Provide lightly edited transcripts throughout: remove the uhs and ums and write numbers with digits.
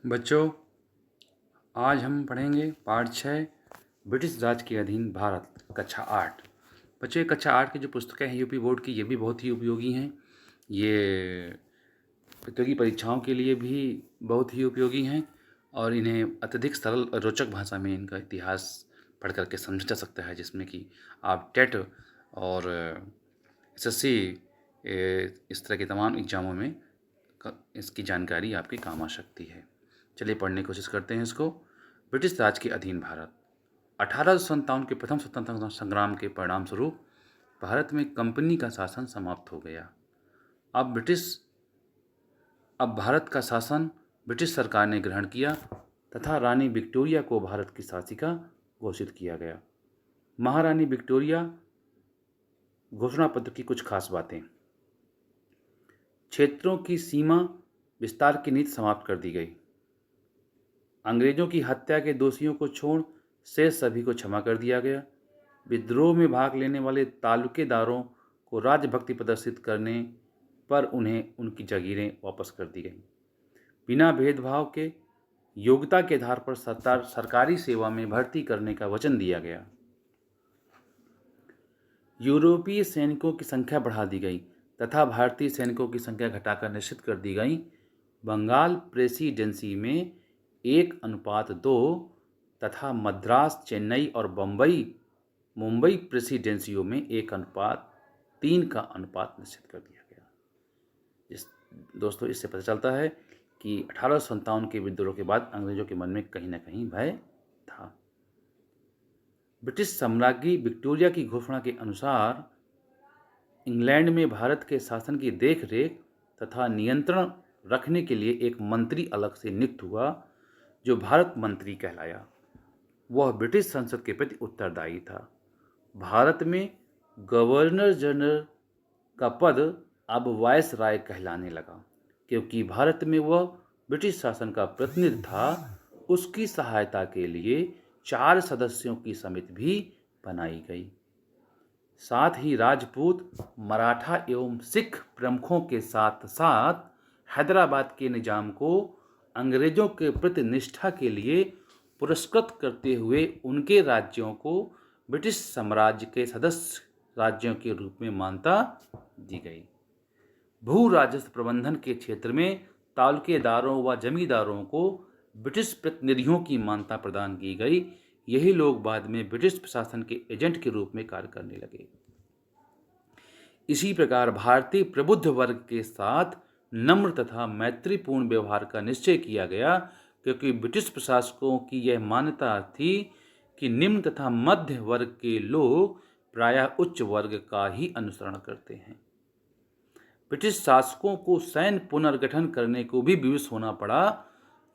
बच्चों, आज हम पढ़ेंगे पाठ 6 ब्रिटिश राज के अधीन भारत, कक्षा 8। बच्चों, ये कक्षा 8 की जो पुस्तकें हैं यूपी बोर्ड की, ये भी बहुत ही उपयोगी हैं। ये प्रतियोगी परीक्षाओं के लिए भी बहुत ही उपयोगी हैं और इन्हें अत्यधिक सरल और रोचक भाषा में इनका इतिहास पढ़ करके समझा जा सकता है, जिसमें कि आप टेट और एसएससी इस तरह के तमाम एग्जामों में इसकी जानकारी आपके काम आ सकती है। चलिए पढ़ने की कोशिश करते हैं इसको। ब्रिटिश राज के अधीन भारत। 1857 के प्रथम स्वतंत्रता संग्राम के परिणाम स्वरूप भारत में कंपनी का शासन समाप्त हो गया। अब भारत का शासन ब्रिटिश सरकार ने ग्रहण किया तथा रानी विक्टोरिया को भारत की शासिका घोषित किया गया। महारानी विक्टोरिया घोषणा पत्र की कुछ खास बातें। क्षेत्रों की सीमा विस्तार की नीति समाप्त कर दी गई। अंग्रेजों की हत्या के दोषियों को छोड़ शेष सभी को क्षमा कर दिया गया। विद्रोह में भाग लेने वाले तालुकेदारों को राजभक्ति प्रदर्शित करने पर उन्हें उनकी जागीरें वापस कर दी गईं। बिना भेदभाव के योग्यता के आधार पर सरकारी सेवा में भर्ती करने का वचन दिया गया। यूरोपीय सैनिकों की संख्या बढ़ा दी गई तथा भारतीय सैनिकों की संख्या घटाकर निश्चित कर दी गई। बंगाल प्रेसिडेंसी में 1:2 तथा मद्रास, चेन्नई और मुंबई प्रेसिडेंसियों में 1:3 का अनुपात निश्चित कर दिया गया। दोस्तों, इससे पता चलता है कि 1857 के विद्रोह के बाद अंग्रेजों के मन में कहीं ना कहीं भय था। ब्रिटिश सम्राज्ञी विक्टोरिया की घोषणा के अनुसार इंग्लैंड में भारत के शासन की देखरेख तथा नियंत्रण रखने के लिए एक मंत्री अलग से नियुक्त हुआ, जो भारत मंत्री कहलाया। वह ब्रिटिश संसद के प्रति उत्तरदायी था। भारत में गवर्नर जनरल का पद अब वायसराय कहलाने लगा, क्योंकि भारत में वह ब्रिटिश शासन का प्रतिनिधि था। उसकी सहायता के लिए 4 सदस्यों की समिति भी बनाई गई। साथ ही राजपूत, मराठा एवं सिख प्रमुखों के साथ साथ हैदराबाद के निजाम को अंग्रेजों के प्रति निष्ठा के लिए पुरस्कृत करते हुए उनके राज्यों को ब्रिटिश साम्राज्य के सदस्य राज्यों के रूप में मान्यता दी गई। भू राजस्व प्रबंधन के क्षेत्र में तालुकेदारों व जमींदारों को ब्रिटिश प्रतिनिधियों की मान्यता प्रदान की गई। यही लोग बाद में ब्रिटिश प्रशासन के एजेंट के रूप में कार्य करने लगे। इसी प्रकार भारतीय प्रबुद्ध वर्ग के साथ नम्र तथा मैत्रीपूर्ण व्यवहार का निश्चय किया गया, क्योंकि ब्रिटिश प्रशासकों की यह मान्यता थी कि निम्न तथा मध्य वर्ग के लोग प्रायः उच्च वर्ग का ही अनुसरण करते हैं। ब्रिटिश शासकों को सैन्य पुनर्गठन करने को भी विवश होना पड़ा।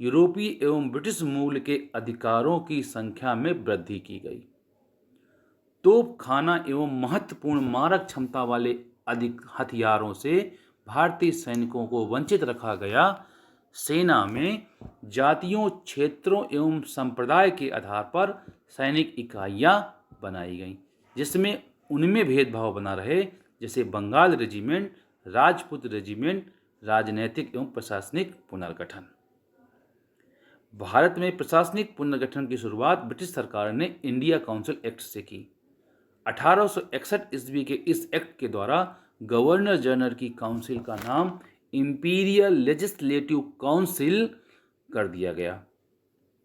यूरोपीय एवं ब्रिटिश मूल के अधिकारों की संख्या में वृद्धि की गई। तोपखाना एवं महत्वपूर्ण मारक क्षमता वाले अधिक हथियारों से भारतीय सैनिकों को वंचित रखा गया। सेना में जातियों, क्षेत्रों एवं संप्रदाय के आधार पर सैनिक इकाइयां बनाई गईं, जिसमें उनमें भेदभाव बना रहे, जैसे बंगाल रेजिमेंट, राजपूत रेजिमेंट। राजनैतिक एवं प्रशासनिक पुनर्गठन। भारत में प्रशासनिक पुनर्गठन की शुरुआत ब्रिटिश सरकार ने इंडिया काउंसिल एक्ट से की। 1861 ईस्वी के इस एक्ट के द्वारा गवर्नर जनरल की काउंसिल का नाम इंपीरियल लेजिस्लेटिव काउंसिल कर दिया गया।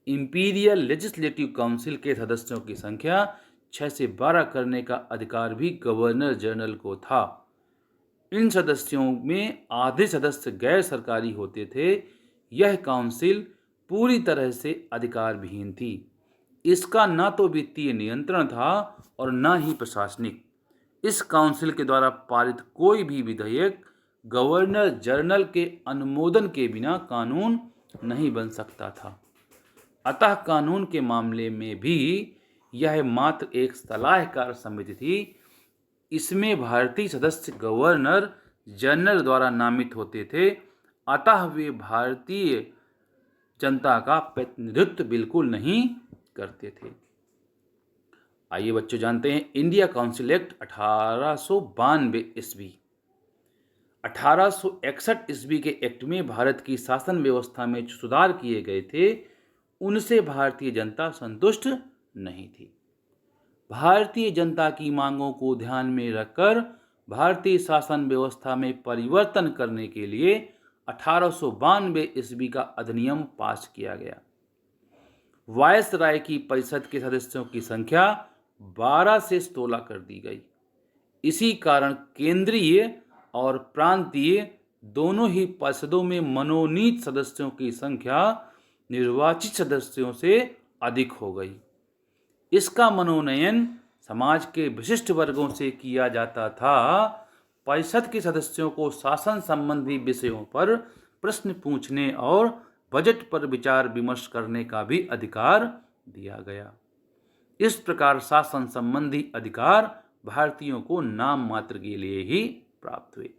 इंपीरियल लेजिस्लेटिव काउंसिल के सदस्यों की संख्या 6 से 12 करने का अधिकार भी गवर्नर जनरल को था। इन सदस्यों में आधे सदस्य गैर सरकारी होते थे। यह काउंसिल पूरी तरह से अधिकार विहीन थी। इसका न तो वित्तीय नियंत्रण था और न ही प्रशासनिक। इस काउंसिल के द्वारा पारित कोई भी विधेयक गवर्नर जनरल के अनुमोदन के बिना कानून नहीं बन सकता था। अतः कानून के मामले में भी यह मात्र एक सलाहकार समिति थी। इसमें भारतीय सदस्य गवर्नर जनरल द्वारा नामित होते थे, अतः वे भारतीय जनता का प्रतिनिधित्व बिल्कुल नहीं करते थे। आइए बच्चों जानते हैं इंडिया काउंसिल एक्ट 1892 ईस्वी। 1861 ईस्वी के एक्ट में भारत की शासन व्यवस्था में जो सुधार किए गए थे, उनसे भारतीय जनता संतुष्ट नहीं थी। भारतीय जनता की मांगों को ध्यान में रखकर भारतीय शासन व्यवस्था में परिवर्तन करने के लिए 1892 ईस्वी का अधिनियम पास किया गया। वायसराय की परिषद के सदस्यों की संख्या 12 से 16 कर दी गई। इसी कारण केंद्रीय और प्रांतीय दोनों ही परिषदों में मनोनीत सदस्यों की संख्या निर्वाचित सदस्यों से अधिक हो गई। इसका मनोनयन समाज के विशिष्ट वर्गों से किया जाता था। परिषद के सदस्यों को शासन संबंधी विषयों पर प्रश्न पूछने और बजट पर विचार विमर्श करने का भी अधिकार दिया गया। इस प्रकार शासन संबंधी अधिकार भारतीयों को नाम मात्र के लिए ही प्राप्त हुए।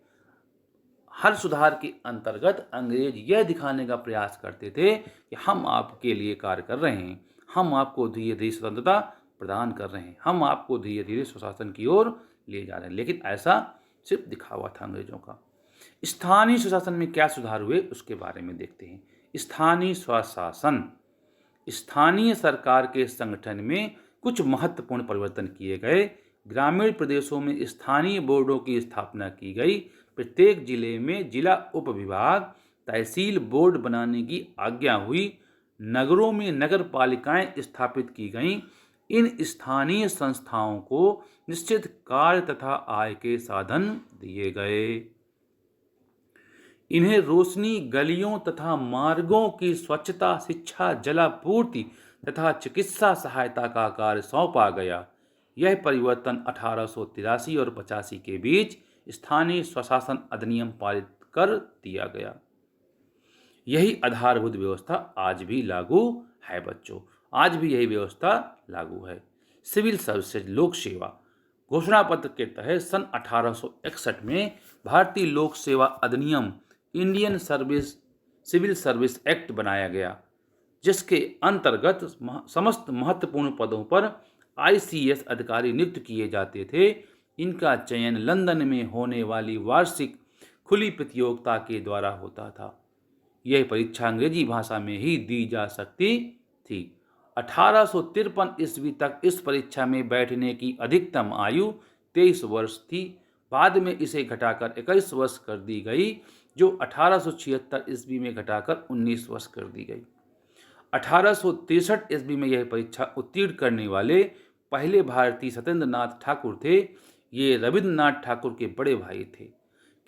हर सुधार के अंतर्गत अंग्रेज यह दिखाने का प्रयास करते थे कि हम आपके लिए कार्य कर रहे हैं, हम आपको धीरे धीरे स्वतंत्रता प्रदान कर रहे हैं, हम आपको धीरे धीरे स्वशासन की ओर ले जा रहे हैं। लेकिन ऐसा सिर्फ दिखावा था अंग्रेजों का। स्थानीय स्वशासन में क्या सुधार हुए उसके बारे में देखते हैं। स्थानीय स्वशासन, स्थानीय सरकार के संगठन में कुछ महत्वपूर्ण परिवर्तन किए गए। ग्रामीण प्रदेशों में स्थानीय बोर्डों की स्थापना की गई। प्रत्येक जिले में जिला उप विभाग, तहसील बोर्ड बनाने की आज्ञा हुई। नगरों में नगर पालिकाएं स्थापित की गईं। इन स्थानीय संस्थाओं को निश्चित कार्य तथा आय के साधन दिए गए। इन्हें रोशनी, गलियों तथा मार्गों की स्वच्छता, शिक्षा, जलापूर्ति तथा चिकित्सा सहायता का कार्य सौंपा गया। यह परिवर्तन 1883 और 85 के बीच स्थानीय स्वशासन अधिनियम पारित कर दिया गया। यही आधारभूत व्यवस्था आज भी लागू है बच्चों, आज भी यही व्यवस्था लागू है। सिविल सर्विसेज, लोक सेवा घोषणा पत्र के तहत सन 1861 में भारतीय लोक सेवा अधिनियम, इंडियन सिविल सर्विस एक्ट बनाया गया, जिसके अंतर्गत समस्त महत्वपूर्ण पदों पर ICS अधिकारी नियुक्त किए जाते थे। इनका चयन लंदन में होने वाली वार्षिक खुली प्रतियोगिता के द्वारा होता था। यह परीक्षा अंग्रेजी भाषा में ही दी जा सकती थी। 1853 ईस्वी तक इस परीक्षा में बैठने की अधिकतम आयु 23 वर्ष थी। बाद में इसे घटाकर 21 वर्ष कर दी गई, जो 1876 ईस्वी में घटाकर 19 वर्ष कर दी गई। 1863 ईस्वी में यह परीक्षा उत्तीर्ण करने वाले पहले भारतीय सत्येंद्र नाथ ठाकुर थे। ये रविंद्रनाथ ठाकुर के बड़े भाई थे,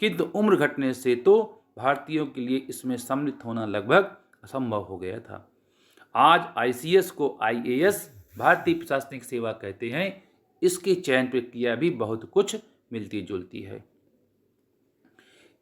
किंतु उम्र घटने से तो भारतीयों के लिए इसमें सम्मिलित होना लगभग असंभव हो गया था। आज ICS को IAS भारतीय प्रशासनिक सेवा कहते हैं। इसकी चयन प्रक्रिया भी बहुत कुछ मिलती जुलती है।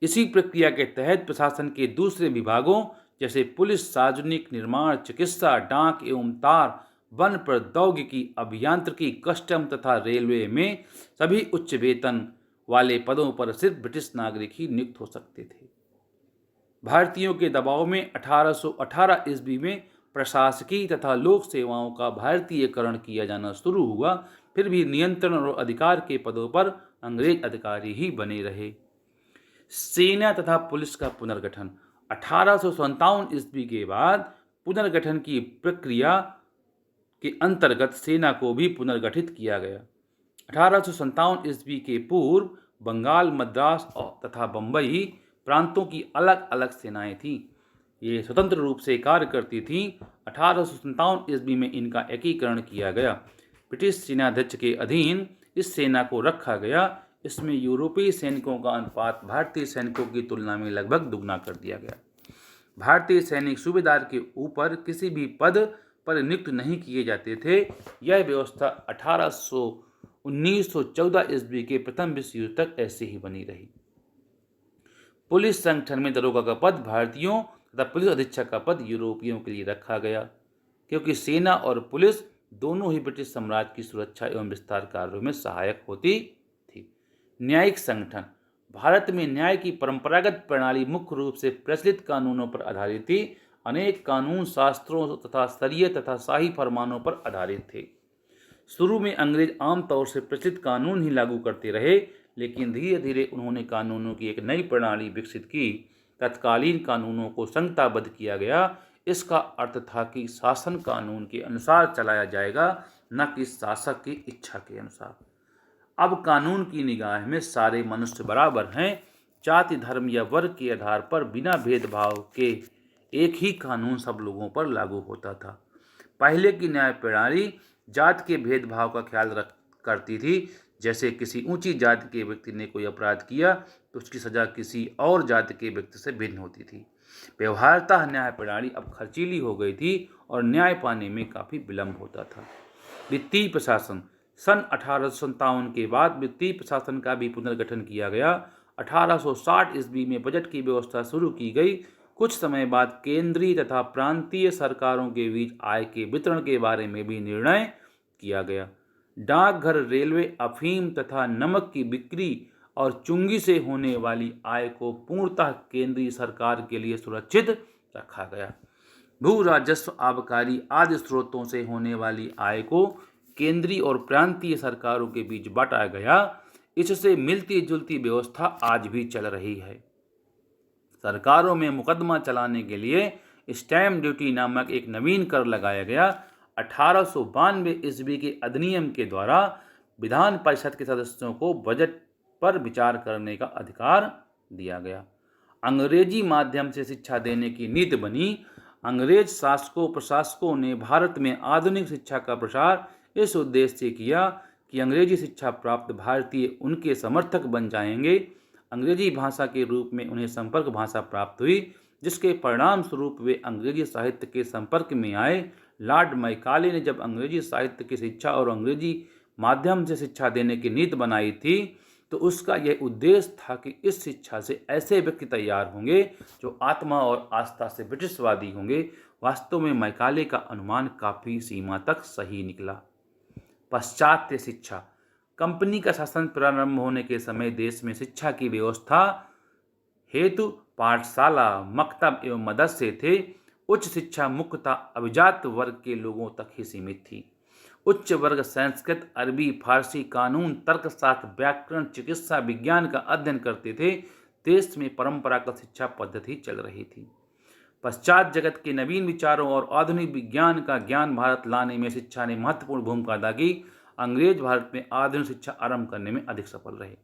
इसी प्रक्रिया के तहत प्रशासन के दूसरे विभागों जैसे पुलिस, सार्वजनिक निर्माण, चिकित्सा, डाक एवं तार, वन प्रौद्योगिकी, अभियांत्रिकी, कस्टम तथा रेलवे में सभी उच्च वेतन वाले पदों पर सिर्फ ब्रिटिश नागरिक ही नियुक्त हो सकते थे। भारतीयों के दबाव में 1818 ईस्वी में प्रशासकीय तथा लोक सेवाओं का भारतीयकरण किया जाना शुरू हुआ। फिर भी नियंत्रण और अधिकार के पदों पर अंग्रेज अधिकारी ही बने रहे। सेना तथा पुलिस का पुनर्गठन, 1857 ईस्वी के बाद पुनर्गठन की प्रक्रिया के अंतर्गत सेना को भी पुनर्गठित किया गया। 1857 ईस्वी के पूर्व बंगाल, मद्रास तथा बंबई प्रांतों की अलग अलग सेनाएं थीं। ये स्वतंत्र रूप से कार्य करती थीं। 1857 ईस्वी में इनका एकीकरण किया गया। ब्रिटिश सेनाध्यक्ष के अधीन इस सेना को रखा गया। इसमें यूरोपीय सैनिकों का अनुपात भारतीय सैनिकों की तुलना में लगभग दुगना कर दिया गया। भारतीय सैनिक सूबेदार के ऊपर किसी भी पद पर नियुक्त नहीं किए जाते थे। यह व्यवस्था 1914 ईस्वी के प्रथम विश्व युद्ध तक ऐसे ही बनी रही। पुलिस संगठन में दरोगा का पद भारतीयों तथा पुलिस अधीक्षक का पद यूरोपियों के लिए रखा गया, क्योंकि सेना और पुलिस दोनों ही ब्रिटिश साम्राज्य की सुरक्षा एवं विस्तार कार्यों में सहायक होती थी। न्यायिक संगठन, भारत में न्याय की परंपरागत प्रणाली मुख्य रूप से प्रचलित कानूनों पर आधारित थी। अनेक कानून शास्त्रों तथा स्तरीय तथा शाही फरमानों पर आधारित थे। शुरू में अंग्रेज आमतौर से प्रचलित कानून ही लागू करते रहे, लेकिन धीरे धीरे उन्होंने कानूनों की एक नई प्रणाली विकसित की। तत्कालीन कानूनों को संहिताबद्ध किया गया। इसका अर्थ था कि शासन कानून के अनुसार चलाया जाएगा, न कि शासक की इच्छा के अनुसार। अब कानून की निगाह में सारे मनुष्य बराबर हैं। जाति, धर्म या वर्ग के आधार पर बिना भेदभाव के एक ही कानून सब लोगों पर लागू होता था। पहले की न्याय प्रणाली जात के भेदभाव का ख्याल रख करती थी। जैसे किसी ऊंची जाति के व्यक्ति ने कोई अपराध किया तो उसकी सजा किसी और जाति के व्यक्ति से भिन्न होती थी। व्यवहारतः न्याय प्रणाली अब खर्चीली हो गई थी और न्याय पाने में काफ़ी विलंब होता था। वित्तीय प्रशासन। सन 1857 के बाद वित्तीय प्रशासन का भी पुनर्गठन किया गया। 1860 ईस्वी में बजट की व्यवस्था शुरू की गई। कुछ समय बाद केंद्रीय तथा प्रांतीय सरकारों के बीच आय के वितरण के बारे में भी निर्णय किया गया। डाकघर, रेलवे, अफीम तथा नमक की बिक्री और चुंगी से होने वाली आय को पूर्णतः केंद्रीय सरकार के लिए सुरक्षित रखा गया। भू राजस्व, आबकारी आदि स्रोतों से होने वाली आय को केंद्रीय और प्रांतीय सरकारों के बीच बांटा गया। इससे मिलती जुलती व्यवस्था आज भी चल रही है। सरकारों में मुकदमा चलाने के लिए स्टैम्प ड्यूटी नामक एक नवीन कर लगाया गया। 1892 ईस्वी के अधिनियम के द्वारा विधान परिषद के सदस्यों को बजट पर विचार करने का अधिकार दिया गया। अंग्रेजी माध्यम से शिक्षा देने की नीति बनी। अंग्रेज शासकों प्रशासकों ने भारत में आधुनिक शिक्षा का प्रसार इस उद्देश्य से किया कि अंग्रेजी शिक्षा प्राप्त भारतीय उनके समर्थक बन जाएंगे। अंग्रेजी भाषा के रूप में उन्हें संपर्क भाषा प्राप्त हुई, जिसके परिणाम स्वरूप वे अंग्रेजी साहित्य के संपर्क में आए। लॉर्ड मैकाले ने जब अंग्रेजी साहित्य की शिक्षा और अंग्रेजी माध्यम से शिक्षा देने की नीति बनाई थी तो उसका यह उद्देश्य था कि इस शिक्षा से ऐसे व्यक्ति तैयार होंगे जो आत्मा और आस्था से ब्रिटिशवादी होंगे। वास्तव में मैकाले का अनुमान काफ़ी सीमा तक सही निकला। पाश्चात्य शिक्षा। कंपनी का शासन प्रारंभ होने के समय देश में शिक्षा की व्यवस्था हेतु पाठशाला, मकतब एवं मदरसे थे। उच्च शिक्षा मुख्यतः अभिजात वर्ग के लोगों तक ही सीमित थी। उच्च वर्ग संस्कृत, अरबी, फारसी, कानून, तर्कशास्त्र, व्याकरण, चिकित्सा, विज्ञान का अध्ययन करते थे। देश में परंपरागत शिक्षा पद्धति चल रही थी। पश्चात जगत के नवीन विचारों और आधुनिक विज्ञान का ज्ञान भारत लाने में शिक्षा ने महत्वपूर्ण भूमिका अदा की। अंग्रेज भारत में आधुनिक शिक्षा आरंभ करने में अधिक सफल रहे।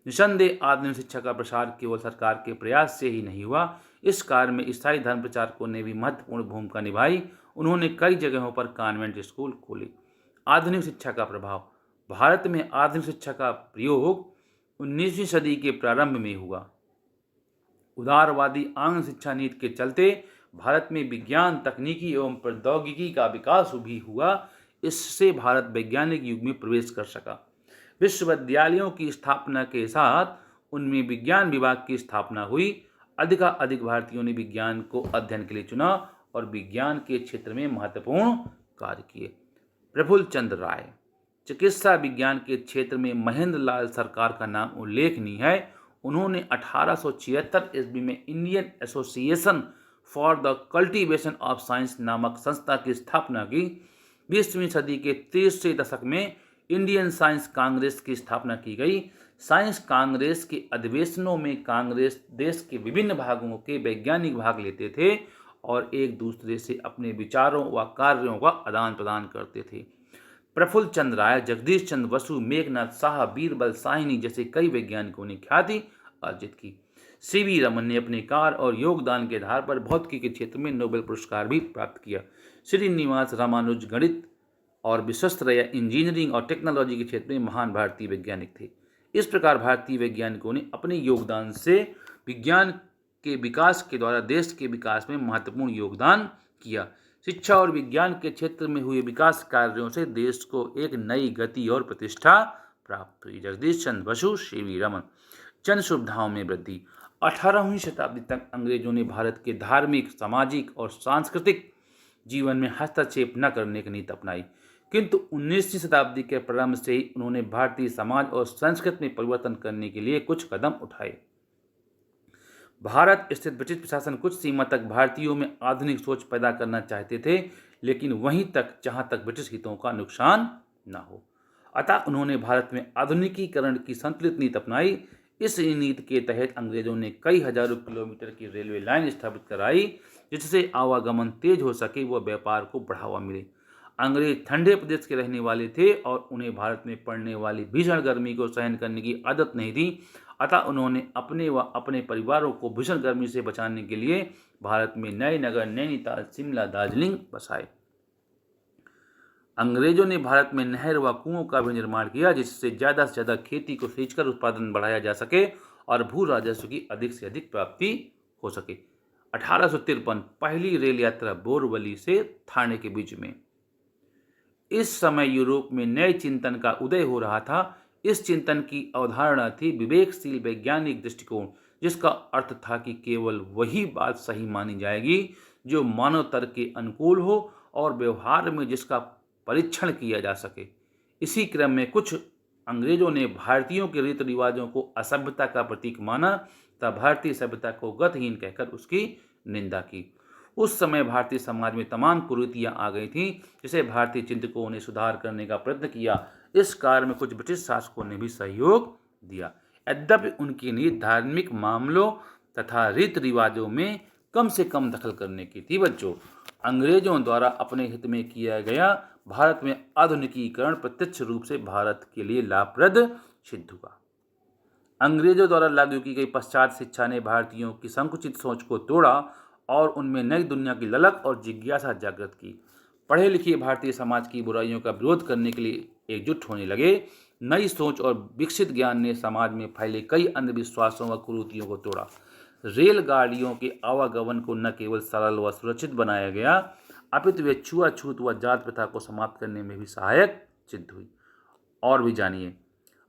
निसंदेह आधुनिक शिक्षा का प्रसार केवल सरकार के प्रयास से ही नहीं हुआ। इस कार्य में ईसाई धर्म प्रचारकों ने भी महत्वपूर्ण भूमिका निभाई। उन्होंने कई जगहों पर कॉन्वेंट स्कूल खोले। आधुनिक शिक्षा का प्रभाव। भारत में आधुनिक शिक्षा का प्रयोग 19वीं सदी के प्रारंभ में हुआ। उदारवादी आंग्ल शिक्षा नीति के चलते भारत में विज्ञान, तकनीकी एवं प्रौद्योगिकी का विकास भी हुआ। इससे भारत वैज्ञानिक युग में प्रवेश कर सका। विश्वविद्यालयों की स्थापना के साथ उनमें विज्ञान विभाग की स्थापना हुई। अधिक भारतीयों ने विज्ञान को अध्ययन के लिए चुना और विज्ञान के क्षेत्र में महत्वपूर्ण कार्य किए। प्रफुल्ल चंद्र राय। चिकित्सा विज्ञान के क्षेत्र में महेंद्र लाल सरकार का नाम उल्लेखनीय है। उन्होंने 1876 ईस्वी में Indian association for the cultivation of science नामक संस्था की स्थापना की। 20वीं सदी के तीसरे दशक में इंडियन साइंस कांग्रेस की स्थापना की गई। साइंस कांग्रेस के अधिवेशनों में कांग्रेस देश के विभिन्न भागों के वैज्ञानिक भाग लेते थे और एक दूसरे से अपने विचारों व कार्यों का आदान प्रदान करते थे। प्रफुल्ल चंद्र राय, जगदीश चंद्र बसु, मेघनाथ साहा, बीरबल साहिनी जैसे कई वैज्ञानिकों ने ख्याति अर्जित की। सीवी रमन ने अपने कार्य और योगदान के आधार पर भौतिकी के क्षेत्र में नोबेल पुरस्कार भी प्राप्त किया। श्रीनिवास रामानुज गणित और विश्वेश्वरैया इंजीनियरिंग और टेक्नोलॉजी के क्षेत्र में महान भारतीय वैज्ञानिक थे। इस प्रकार भारतीय वैज्ञानिकों ने अपने योगदान से विज्ञान के विकास के द्वारा देश के विकास में महत्वपूर्ण योगदान किया। शिक्षा और विज्ञान के क्षेत्र में हुए विकास कार्यों से देश को एक नई गति और प्रतिष्ठा प्राप्त हुई। जगदीश चंद्र बसु, सीवी रमन। जन सुविधाओं में वृद्धि। 18वीं शताब्दी तक अंग्रेजों ने भारत के धार्मिक, सामाजिक और सांस्कृतिक जीवन में हस्तक्षेप न करने की नीति अपनाई, किंतु 19वीं शताब्दी के प्रारंभ से ही उन्होंने भारतीय समाज और संस्कृति में परिवर्तन करने के लिए कुछ कदम उठाए। भारत स्थित ब्रिटिश प्रशासन कुछ सीमा तक भारतीयों में आधुनिक सोच पैदा करना चाहते थे, लेकिन वहीं तक जहां तक ब्रिटिश हितों का नुकसान न हो। अतः उन्होंने भारत में आधुनिकीकरण की संतुलित नीति अपनाई। इस नीति के तहत अंग्रेजों ने कई हजारों किलोमीटर की रेलवे लाइन स्थापित कराई, जिससे आवागमन तेज हो सके व व्यापार को बढ़ावा मिले। अंग्रेज ठंडे प्रदेश के रहने वाले थे और उन्हें भारत में पड़ने वाली भीषण गर्मी को सहन करने की आदत नहीं थी। अतः उन्होंने अपने व अपने परिवारों को भीषण गर्मी से बचाने के लिए भारत में नए नगर नैनीताल, शिमला, दार्जिलिंग बसाए। अंग्रेजों ने भारत में नहर व कुओं का भी निर्माण किया, जिससे ज़्यादा से ज़्यादा खेती को सींचकर उत्पादन बढ़ाया जा सके और भू राजस्व की अधिक से अधिक प्राप्ति हो सके। 1853 पहली रेल यात्रा बोरवली से थाने के बीच में। इस समय यूरोप में नए चिंतन का उदय हो रहा था। इस चिंतन की अवधारणा थी विवेकशील वैज्ञानिक दृष्टिकोण, जिसका अर्थ था कि केवल वही बात सही मानी जाएगी जो मानव तर्क के अनुकूल हो और व्यवहार में जिसका परीक्षण किया जा सके। इसी क्रम में कुछ अंग्रेजों ने भारतीयों के रीति रिवाजों को असभ्यता का प्रतीक माना तथा भारतीय सभ्यता को गतिहीन कहकर उसकी निंदा की। उस समय भारतीय समाज में तमाम कुरीतियां आ गई थीं, जिसे भारतीय चिंतकों ने सुधार करने का प्रयत्न किया। इस कार्य में कुछ ब्रिटिश शासकों ने भी सहयोग दिया। यद्यपि उनकी नीति धार्मिक मामलों तथा रीति रिवाजों में कम से कम दखल करने की थी। बच्चों, अंग्रेजों द्वारा अपने हित में किया गया भारत में आधुनिकीकरण प्रत्यक्ष रूप से भारत के लिए लाभप्रद सिद्ध हुआ। अंग्रेजों द्वारा लागू की गई पश्चात शिक्षा ने भारतीयों की संकुचित सोच को तोड़ा और उनमें नई दुनिया की ललक और जिज्ञासा जागृत की। पढ़े लिखे भारतीय समाज की बुराइयों का विरोध करने के लिए एकजुट होने लगे। नई सोच और विकसित ज्ञान ने समाज में फैले कई अंधविश्वासों व कुरीतियों को तोड़ा। रेलगाड़ियों के आवागमन को न केवल सरल व सुरक्षित बनाया गया, अपितु वे छुआछूत व जात प्रथा को समाप्त करने में भी सहायक सिद्ध हुई। और भी जानिए,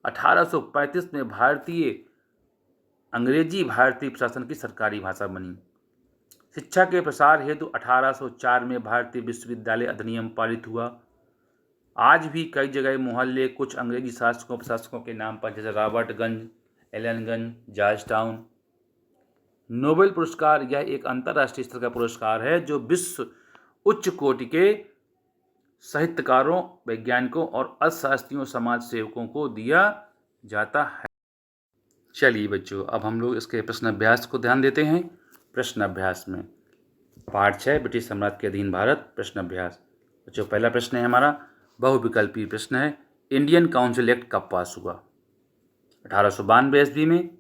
1835 में अंग्रेजी भारतीय प्रशासन की सरकारी भाषा बनी। शिक्षा के प्रसार हेतु 1804 में भारतीय विश्वविद्यालय अधिनियम पारित हुआ। आज भी कई जगह मोहल्ले कुछ अंग्रेजी शासकों प्रशासकों के नाम पर, जैसे रॉबर्टगंज, एलनगंज, जॉर्जटाउन। नोबेल पुरस्कार यह एक अंतर्राष्ट्रीय स्तर का पुरस्कार है जो विश्व उच्च कोटि के साहित्यकारों, वैज्ञानिकों और अर्थशास्त्रियों, समाज सेवकों को दिया जाता है। चलिए बच्चों, अब हम लोग इसके प्रश्न अभ्यास को ध्यान देते हैं। प्रश्न अभ्यास में पार्ट 6 ब्रिटिश साम्राज्य के अधीन भारत। प्रश्न अभ्यास बच्चों, पहला प्रश्न है हमारा बहुविकल्पीय प्रश्न है। इंडियन काउंसिल एक्ट कब पास हुआ? 1892 ईस्वी में,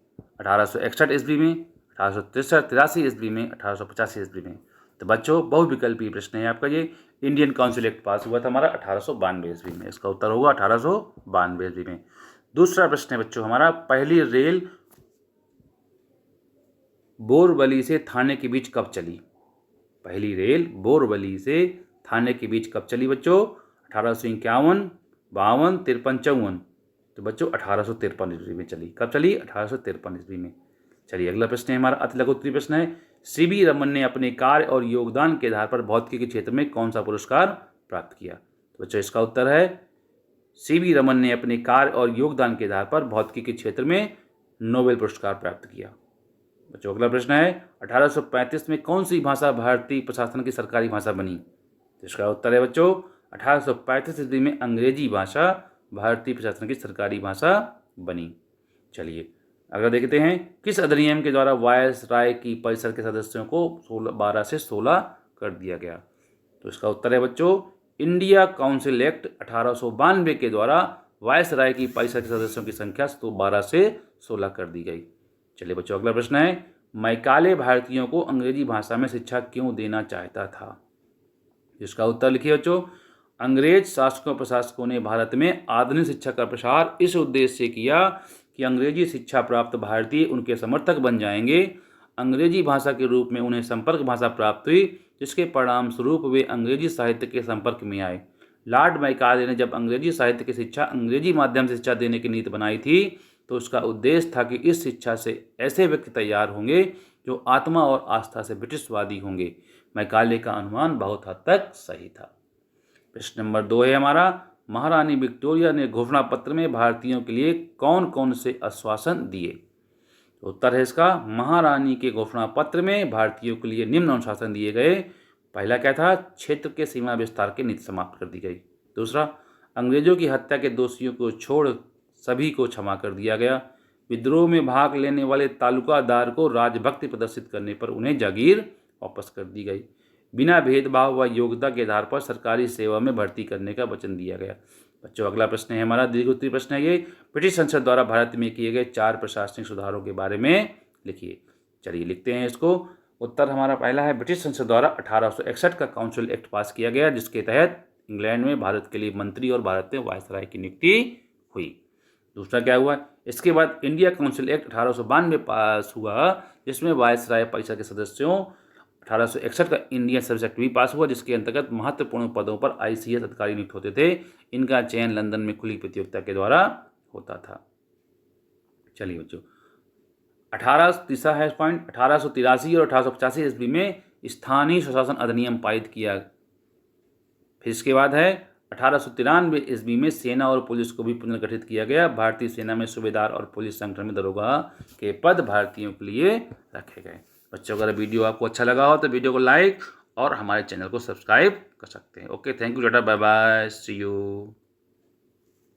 1861 ईस्वी में, 1883 ईस्वी में, 1885 ईस्वी में। तो बच्चों, बहुविकल्पीय प्रश्न है आपका ये। इंडियन काउंसिल एक्ट पास हुआ था हमारा 1892 ईस्वी में। इसका उत्तर होगा 1892 ईस्वी में। दूसरा प्रश्न है बच्चों हमारा, पहली रेल बोरवली से थाने के बीच कब चली? पहली रेल बोरवली से थाने के बीच कब चली बच्चों? 1851, 52, 53, 54। तो बच्चों 1853 ईस्वी में चली। कब चली? 1853 ईस्वी में। चलिए अगला प्रश्न है हमारा, अति लघु उत्तरीय प्रश्न है। सीवी रमन ने अपने कार्य और योगदान के आधार पर भौतिकी के क्षेत्र में कौन सा पुरस्कार प्राप्त किया? तो बच्चों इसका उत्तर है, सीवी रमन ने अपने कार्य और योगदान के आधार पर भौतिकी के क्षेत्र में नोबेल पुरस्कार प्राप्त किया। बच्चों अगला प्रश्न है, 1835 में कौन सी भाषा भारतीय प्रशासन की सरकारी भाषा बनी? तो इसका उत्तर है बच्चों, 1835 ईस्वी में अंग्रेजी भाषा भारतीय प्रशासन की सरकारी भाषा बनी। चलिए अगला देखते हैं, किस अधिनियम के द्वारा वायसराय की परिषद के सदस्यों को 12 से 16 कर दिया गया? तो इसका उत्तर है बच्चों, इंडिया काउंसिल एक्ट 1892 के द्वारा वायसराय की परिषद के सदस्यों की संख्या 12 से 16 कर दी गई। चलिए बच्चों अगला प्रश्न है, मैकाले भारतीयों को अंग्रेजी भाषा में शिक्षा क्यों देना चाहता था? इसका उत्तर लिखिए बच्चों, अंग्रेज शासकों प्रशासकों ने भारत में आधुनिक शिक्षा का प्रसार इस उद्देश्य से किया कि अंग्रेजी शिक्षा प्राप्त भारतीय उनके समर्थक बन जाएंगे। अंग्रेजी भाषा के रूप में उन्हें संपर्क भाषा प्राप्त हुई, जिसके परिणाम स्वरूप वे अंग्रेजी साहित्य के संपर्क में आए। लॉर्ड मैकाले ने जब अंग्रेजी साहित्य की शिक्षा अंग्रेजी माध्यम से शिक्षा देने की नीति बनाई थी, तो उसका उद्देश्य था कि इस शिक्षा से ऐसे व्यक्ति तैयार होंगे जो आत्मा और आस्था से ब्रिटिशवादी होंगे। मैकाले का अनुमान बहुत हद तक सही था। प्रश्न नंबर 2 है हमारा, महारानी विक्टोरिया ने घोषणा पत्र में भारतीयों के लिए कौन कौन से आश्वासन दिए? तो उत्तर है इसका, महारानी के घोषणा पत्र में भारतीयों के लिए निम्न अनुशासन दिए गए। पहला क्या था? क्षेत्र के सीमा विस्तार की नीति समाप्त कर दी गई। दूसरा, अंग्रेजों की हत्या के दोषियों को छोड़ सभी को क्षमा कर दिया गया। विद्रोह में भाग लेने वाले तालुकादार को राजभक्ति प्रदर्शित करने पर उन्हें जागीर वापस कर दी गई। बिना भेदभाव व योग्यता के आधार पर सरकारी सेवा में भर्ती करने का वचन दिया गया। बच्चों, अगला प्रश्न है हमारा दीर्घोत्तरीय प्रश्न है ये, ब्रिटिश संसद द्वारा भारत में किए गए 4 प्रशासनिक सुधारों के बारे में लिखिए। चलिए लिखते हैं इसको। उत्तर हमारा पहला है, ब्रिटिश संसद द्वारा 1861 का काउंसिल एक्ट पास किया गया, जिसके तहत इंग्लैंड में भारत के लिए मंत्री और भारत में वायसराय की नियुक्ति हुई। दूसरा क्या हुआ, इसके बाद इंडिया काउंसिल एक्ट 1892 पास हुआ, जिसमें वायसराय परिषद के सदस्यों 1861 का इंडियन सर्विस एक्ट भी पास हुआ, जिसके अंतर्गत महत्वपूर्ण पदों पर ICS अधिकारी नियुक्त होते थे। इनका चयन लंदन में खुली प्रतियोगिता के द्वारा होता था। चलिए बच्चों, 1883 और 1885 ईस्वी में स्थानीय स्वशासन अधिनियम पारित किया। फिर इसके बाद है 1893 ईस्वी में सेना और पुलिस को भी पुनर्गठित किया गया। भारतीय सेना में सूबेदार और पुलिस संगठन में दरोगा के पद भारतीयों के लिए रखे गए। बच्चों, अगर वीडियो आपको अच्छा लगा हो तो वीडियो को लाइक और हमारे चैनल को सब्सक्राइब कर सकते हैं। Okay, thank you, tata, bye bye, see you.